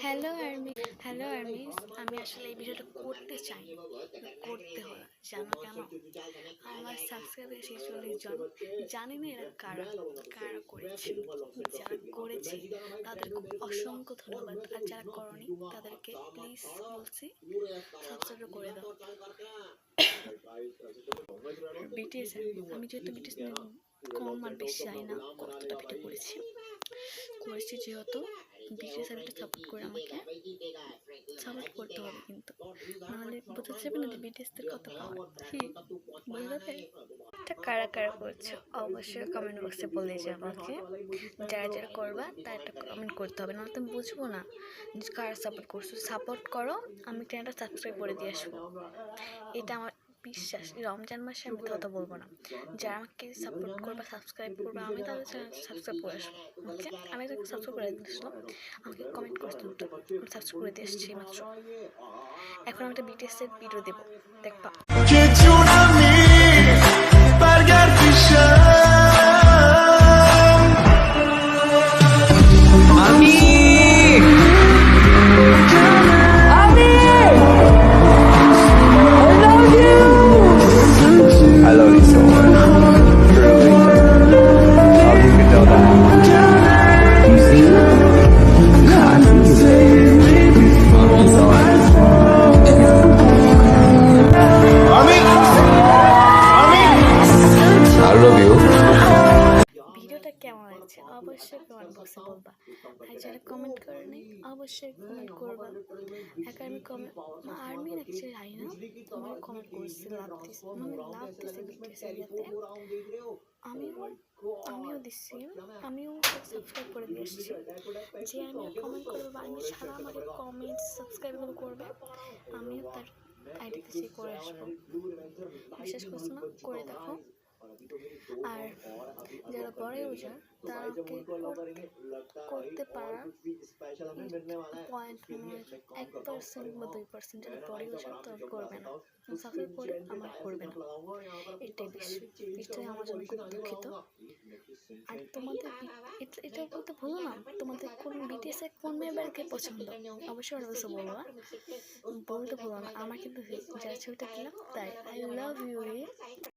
Hello armies, আমি আসলে এই ভিডিওটা করতে চাই, করতে হয় জানো কেন? আমার সাবস্ক্রাইবার 46 জন। জানি না এরা কারা কারা করেছে। যারা করেছে তাদেরকে অসংখ্য ধন্যবাদ, আর যারা করনি তাদেরকে প্লিজ বলছি সাবস্ক্রাইব করে দাও। বিটিএস, আমি যেহেতু বিটিএস কম আর বেশি জানি না, কতটা ভিডিও করেছি যেহেতু বিটিএস আর সাপোর্ট করে আমাকে সাপোর্ট করতে হবে, কিন্তু নাহলে বোঝা যাবে না যে বিটিএসদের কত পাওয়ার। কি বোঝা যাবে? এটা কারা কারা করছো অবশ্যই কমেন্ট বক্সে বলে যে আমাকে। যারা যারা করবা তার একটা কমেন্ট করতে হবে, নাহলে তুমি বুঝবো না যে কারা সাপোর্ট করছো। সাপোর্ট করো, আমি চ্যানেলটা সাবস্ক্রাইব করে দিয়ে আসবো, এটা আমার বিশ্বাস। রমজান মাসে আমি কথা বলবো না, যারা আমাকে সাপোর্ট করবা সাবস্ক্রাইব করবা, আমি তাদের চ্যানেল সাবস্ক্রাইব করে আসবো। ওকে, আমি তাকে সাবস্ক্রাইব করে দিয়েছিলাম, আমাকে কমেন্ট করতে হতো, আমি সাবস্ক্রাইব করে দিয়ে এসেছি মাত্র। এখন আমি একটা বিটিএস এর ভিডিও দেবো, দেখবা। ভিডিওটা কেমন লাগছে অবশ্যই কমেন্ট বক্সে বলবা, আর যারা কমেন্ট করেনি অবশ্যই কমেন্ট করবা। একা আমি আর্মি নাকি জানি না, তোমার কমেন্ট করছে লাভ দিছে বিটিএস এরিয়াতে। আমিও দিচ্ছি, আমিও সাবস্ক্রাইব করে দিয়ে এসেছি। যে আমি কমেন্ট করবো বা আমি ছাড়া আমাকে কমেন্ট সাবস্ক্রাইবগুলো করবে, আমিও তার আইডিতে সে করে আসবো। বিশ্বাস করছো না? করে দেখো। আর যারা বড় ইউজার তাকে করতে পারা পয়েন্ট 1% বা 2%, যারা বড় ইউজার তারা করবে না, সাবস্ক্রাইব করে আমার করবে না, এটাই বেশি। এটাই আমার জন্য খুব দুঃখিত। আর তোমাদের এটা বলতে ভুলো না, তোমাদের কোন বিটিএস এর কোন মেম্বারকে পছন্দ অবশ্যই অবশ্যই বলবা, বলতে ভুলো না। আমার কিন্তু যারা ছবিটা দিলাম তাই আই লাভ ইউ রে।